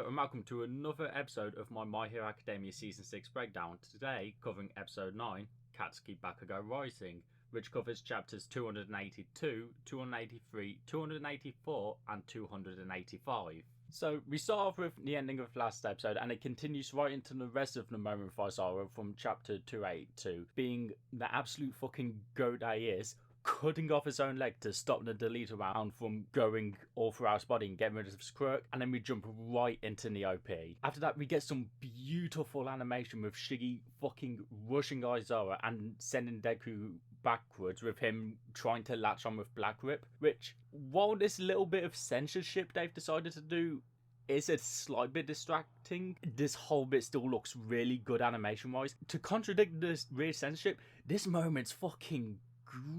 Hello and welcome to another episode of my Hero Academia Season 6 breakdown. Today covering episode 9, Katsuki Bakugo Rising, which covers chapters 282, 283, 284 and 285. So we start off with the ending of last episode and it continues right into the rest of the moment of Isara from chapter 282, being the absolute fucking goat that he is, cutting off his own leg to stop the delete round from going all throughout his body and getting rid of his quirk, and then we jump right into the OP. After that, we get some beautiful animation with Shiggy fucking rushing Aizawa and sending Deku backwards with him trying to latch on with Black Rip, which, while this little bit of censorship they've decided to do is a slight bit distracting, this whole bit still looks really good animation-wise. To contradict this weird censorship, this moment's fucking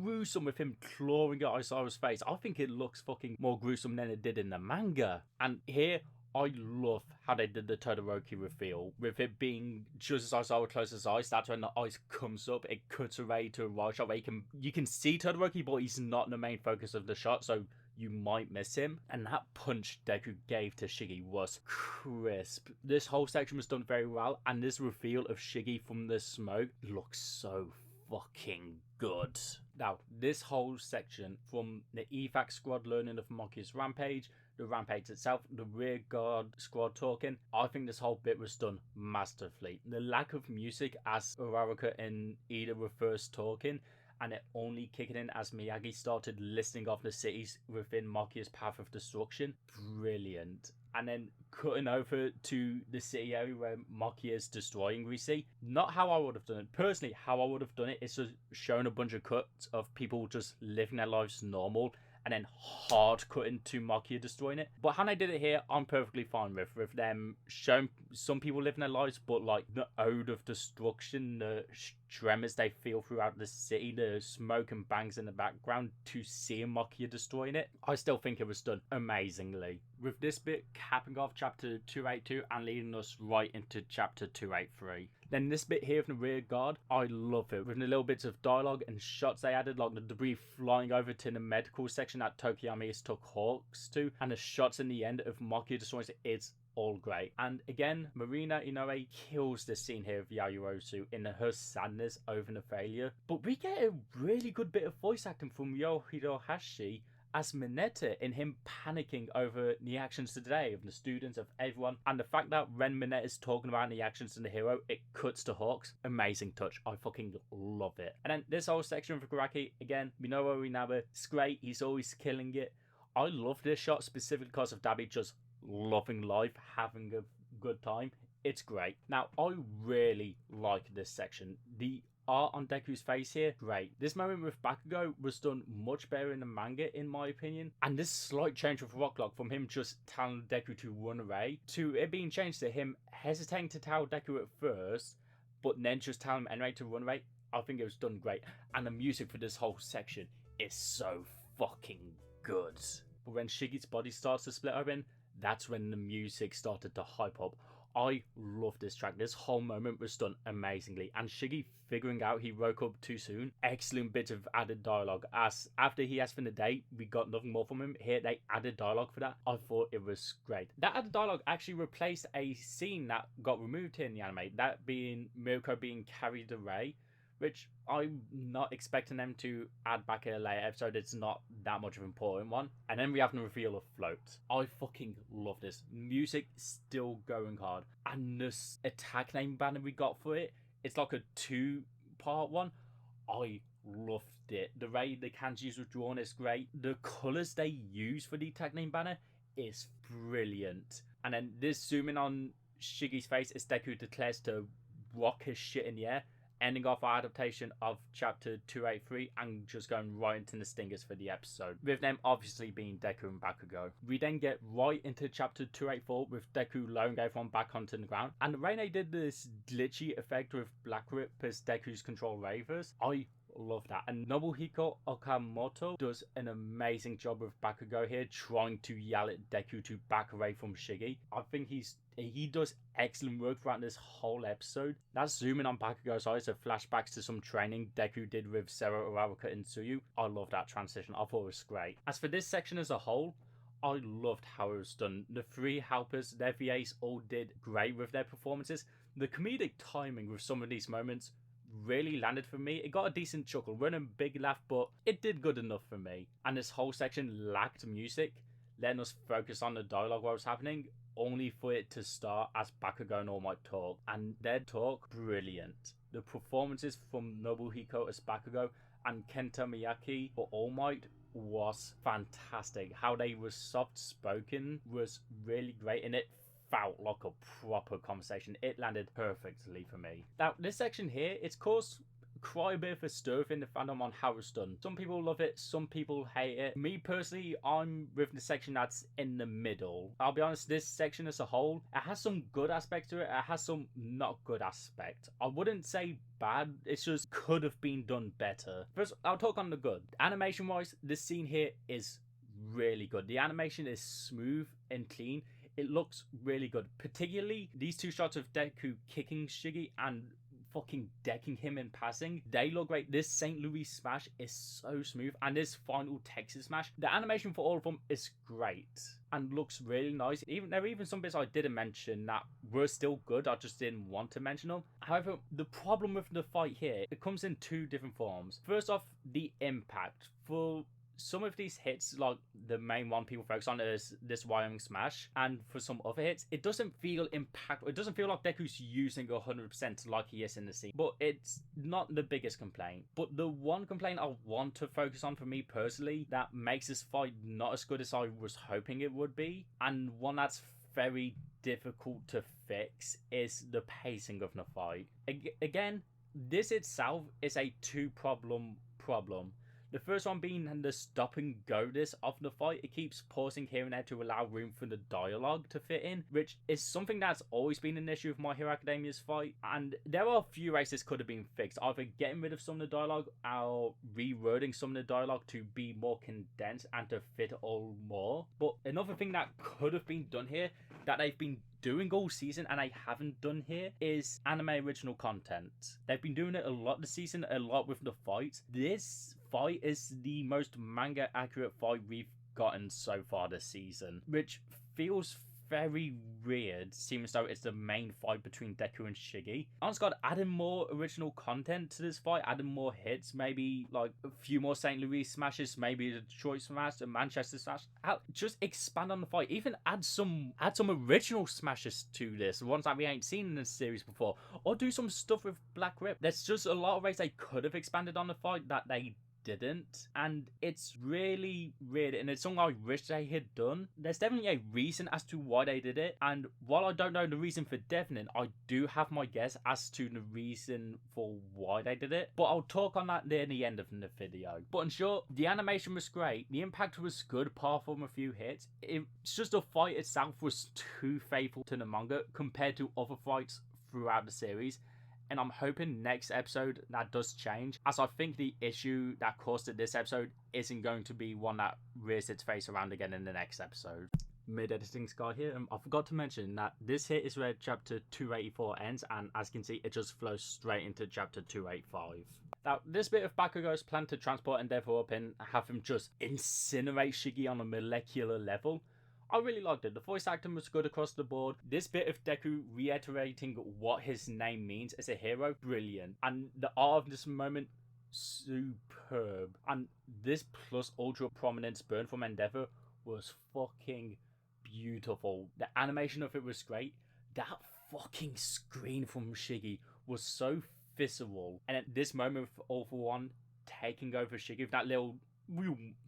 gruesome with him clawing at Aizawa's face. I think it looks fucking more gruesome than it did in the manga. And here, I love how they did the Todoroki reveal. With it being just as Aizawa closes his eyes, that's when the ice comes up, it cuts away to a wide shot where you can see Todoroki, but he's not the main focus of the shot, so you might miss him. And that punch Deku gave to Shiggy was crisp. This whole section was done very well, and this reveal of Shiggy from the smoke looks so fucking good. Now, this whole section, from the evac squad learning of Makia's rampage, the rampage itself, the rear guard squad talking, I think this whole bit was done masterfully. The lack of music as Uraraka and Ida were first talking, and it only kicking in as Miyagi started listing off the cities within Makia's path of destruction, brilliant. And then cutting over to the city area where Makia is destroying, we see. Not how I would have done it. Personally, how I would have done it is just showing a bunch of cuts of people just living their lives normal, and then hard cutting to Makia destroying it. But how they did it here, I'm perfectly fine with them showing some people living their lives, but like the ode of destruction, the tremors they feel throughout the city, the smoke and bangs in the background to see Makia destroying it, I still think it was done amazingly. With this bit capping off chapter 282 and leading us right into chapter 283. Then this bit here from the rear guard, I love it. With the little bits of dialogue and shots they added, like the debris flying over to the medical section that Tokiyami took Hawks to, and the shots in the end of Makia destroying it, it's all great. And again, Marina Inoue kills this scene here of Yayorozu in her sadness over the failure. But we get a really good bit of voice acting from Yoshiro Hashi as Mineta, in him panicking over the actions today of the students, of everyone, and the fact that when Mineta is talking about the actions of the hero, it cuts to Hawks. Amazing touch. I fucking love it. And then this whole section for Karaki, again, Minoru Inaba, it's great. He's always killing it. I love this shot specifically because of Dabi just loving life, having a good time. It's great. Now, I really like this section. The art on Deku's face here, great. This moment with Bakugo was done much better in the manga, in my opinion. And this slight change with Rocklock, from him just telling Deku to run away, to it being changed to him hesitating to tell Deku at first, but then just telling him anyway to run away, I think it was done great. And the music for this whole section is so fucking good. But when Shiggy's body starts to split open, that's when the music started to hype up. I love this track. This whole moment was done amazingly. And Shiggy figuring out he woke up too soon. Excellent bit of added dialogue. As after he asked for the date, we got nothing more from him. Here they added dialogue for that. I thought it was great. That added dialogue actually replaced a scene that got removed here in the anime. That being Mirko being carried away, which I'm not expecting them to add back in a later episode. It's not that much of an important one. And then we have the reveal of Float. I fucking love this. Music still going hard. And this attack name banner we got for it, it's like a 2-part one. I loved it. The way the kanjis were drawn is great. The colours they use for the attack name banner is brilliant. And then this zooming on Shiggy's face as Deku declares to rock his shit in the air, ending off our adaptation of chapter 283 and just going right into the stingers for the episode, with them obviously being Deku and Bakugo. We then get right into chapter 284 with Deku lowering everyone back onto the ground, and Reine did this glitchy effect with Black Rip as Deku's control ravers. I love that. And Nobuhiko Okamoto does an amazing job with Bakugo here, trying to yell at Deku to back away from Shiggy. I think he does excellent work throughout this whole episode. That zooming on Bakugo's eyes of flashbacks to some training Deku did with Sero, Uraraka and Tsuyu. I love that transition. I thought it was great. As for this section as a whole, I loved how it was done. The three helpers, their VAs all did great with their performances. The comedic timing with some of these moments really landed for me. It got a decent chuckle, wasn't a big laugh, but it did good enough for me. And this whole section lacked music, letting us focus on the dialogue while it was happening, only for it to start as Bakugo and All Might talk. And their talk, brilliant. The performances from Nobuhiko as Bakugo and Kenta Miyake for All Might was fantastic. How they were soft spoken was really great, and it felt like a proper conversation. It landed perfectly for me. Now, this section here, it's caused quite a bit of a stir within the fandom on how it's done. Some people love it, some people hate it. Me personally, I'm with the section that's in the middle. I'll be honest, this section as a whole, it has some good aspects to it, it has some not good aspects. I wouldn't say bad, it's just could have been done better. First, I'll talk on the good. Animation wise, this scene here is really good. The animation is smooth and clean. It looks really good, particularly these two shots of Deku kicking Shiggy and fucking decking him in passing. They look great. This St. Louis smash is so smooth, and this final Texas smash, the animation for all of them is great and looks really nice. There are even some bits I didn't mention that were still good, I just didn't want to mention them. However, the problem with the fight here, it comes in two different forms. First off, the impact. For some of these hits, like the main one people focus on is this Wyoming smash, and for some other hits, it doesn't feel impactful. It doesn't feel like Deku's using 100% like he is in the scene, but it's not the biggest complaint. But the one complaint I want to focus on for me personally that makes this fight not as good as I was hoping it would be, and one that's very difficult to fix, is the pacing of the fight. Again, this itself is a two-problem. The first one being the stop and go-ness of the fight. It keeps pausing here and there to allow room for the dialogue to fit in, which is something that's always been an issue with My Hero Academia's fight. And there are a few ways this could have been fixed, either getting rid of some of the dialogue or rewording some of the dialogue to be more condensed and to fit all more. But another thing that could have been done here, that they've been doing all season and I haven't done here, is anime original content. They've been doing it a lot this season, a lot with the fights. This fight is the most manga accurate fight we've gotten so far this season, which feels very weird, seeing as though it's the main fight between Deku and Shiggy. Honest God, adding more original content to this fight, adding more hits, maybe like a few more St. Louis smashes, maybe the Detroit smash, the Manchester smash. Just expand on the fight. Even add some original smashes to this, ones that we ain't seen in this series before, or do some stuff with Black Rip. There's just a lot of ways they could have expanded on the fight that they didn't, and it's really weird, and it's something I wish they had done. There's definitely a reason as to why they did it, and while I don't know the reason for definite, I do have my guess as to the reason for why they did it, but I'll talk on that near the end of the video. But in short, the animation was great, the impact was good apart from a few hits. It's just the fight itself was too faithful to the manga compared to other fights throughout the series. And I'm hoping next episode that does change, as I think the issue that caused it this episode isn't going to be one that rears its face around again in the next episode. Mid-editing Sky here, I forgot to mention that this here is where chapter 284 ends, and as you can see, it just flows straight into chapter 285. Now, this bit of Bakugo's plan to transport Endeavor up and have him just incinerate Shiggy on a molecular level, I really liked it. The voice acting was good across the board. This bit of Deku reiterating what his name means as a hero, brilliant. And the art of this moment, superb. And this plus ultra prominence burn from Endeavor was fucking beautiful. The animation of it was great. That fucking screen from Shiggy was so visceral. And at this moment, with All For One taking over Shiggy with that little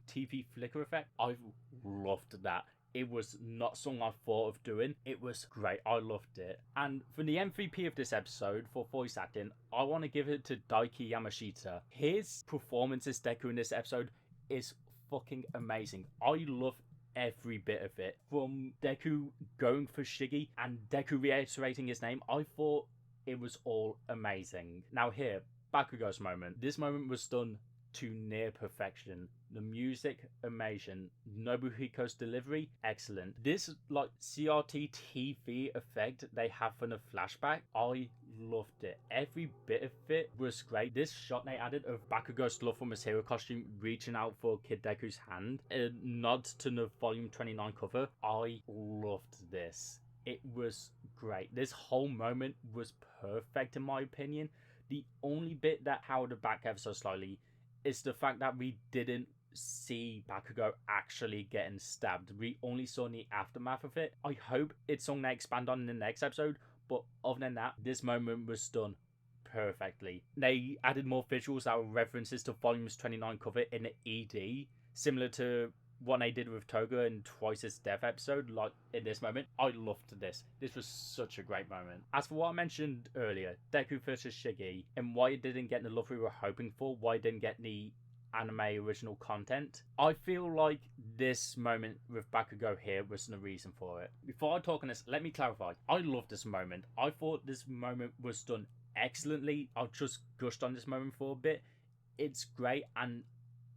TV flicker effect, I loved that. It was not something I thought of doing. It was great. I loved it. And for the MVP of this episode for voice acting, I want to give it to Daiki Yamashita. His performance as Deku in this episode is fucking amazing. I love every bit of it. From Deku going for Shiggy and Deku reiterating his name, I thought it was all amazing. Now here, Bakugo's moment. This moment was done to near perfection. The music, amazing. Nobuhiko's delivery, excellent. This like CRT TV effect they have for the flashback, I loved it. Every bit of it was great. This shot they added of Bakugo's Love from his hero costume reaching out for Kid Deku's hand, a nod to the volume 29 cover. I loved this. It was great. This whole moment was perfect in my opinion. The only bit that held it back ever so slightly is the fact that we didn't see Bakugo actually getting stabbed. We only saw the aftermath of it. I hope it's something they expand on in the next episode, but other than that, this moment was done perfectly. They added more visuals that were references to volumes 29 cover in the ED, similar to what they did with Toga in Twice's Death episode. Like in this moment, I loved this. This was such a great moment. As for what I mentioned earlier, Deku versus Shiggy, and why it didn't get the love we were hoping for, why it didn't get the anime original content, I feel like this moment with Bakugo here was the reason for it. Before I talk on this, let me clarify. I love this moment. I thought this moment was done excellently. I've just gushed on this moment for a bit. It's great, and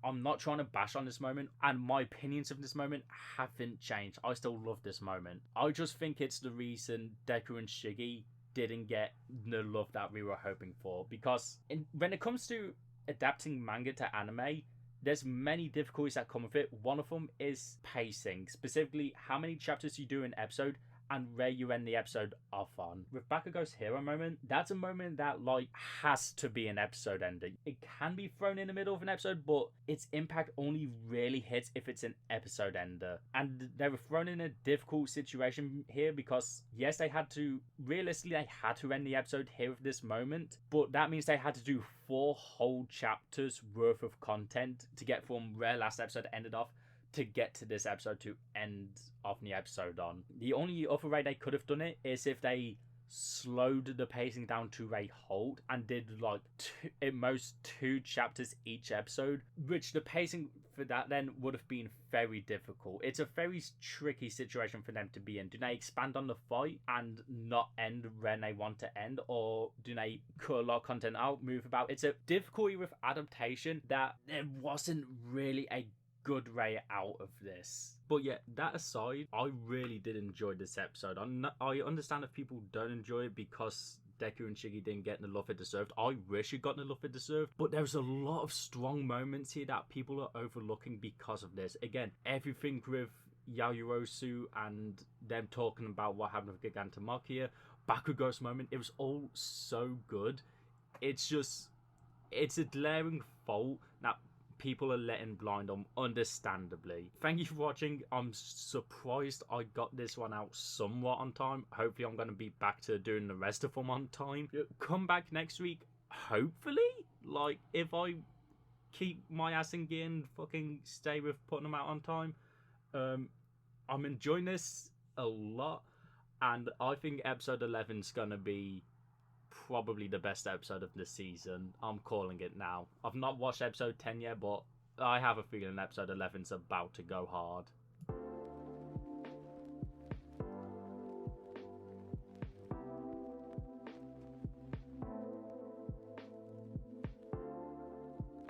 I'm not trying to bash on this moment, and my opinions of this moment haven't changed. I still love this moment. I just think it's the reason Deku and Shiggy didn't get the love that we were hoping for, because when it comes to adapting manga to anime, there's many difficulties that come with it. One of them is pacing, specifically how many chapters you do an episode and where you end the episode off on. With Bakugo's hero moment, that's a moment that like has to be an episode ending. It can be thrown in the middle of an episode, but its impact only really hits if it's an episode ender. And they were thrown in a difficult situation here because yes, they had to end the episode here with this moment, but that means they had to do 4 whole chapters worth of content to get from where last episode ended off to get to this episode to end off the episode on. The only other way they could have done it is if they slowed the pacing down to a halt and did like at most 2 chapters each episode, which the pacing for that then would have been very difficult. It's a very tricky situation for them to be in. Do they expand on the fight and not end when they want to end, or do they cut a lot of content out, move about? It's a difficulty with adaptation that there wasn't really a good way out of this. But yeah, that aside, I really did enjoy this episode. I understand if people don't enjoy it because Deku and Shiggy didn't get the love it deserved. I wish it got the love it deserved, but there's a lot of strong moments here that people are overlooking because of this. Again, everything with Yaoyorosu and them talking about what happened with Gigantomachia, Bakugo's moment, it was all so good. It's a glaring fault that people are letting blind on, understandably. Thank you for watching. I'm surprised I got this one out somewhat on time. Hopefully I'm going to be back to doing the rest of them on time. Come back next week, hopefully. Like, if I keep my ass in gear and fucking stay with putting them out on time. I'm enjoying this a lot, and I think episode 11 is going to be probably the best episode of the season. I'm calling it now. I've not watched episode 10 yet, but I have a feeling episode 11's about to go hard.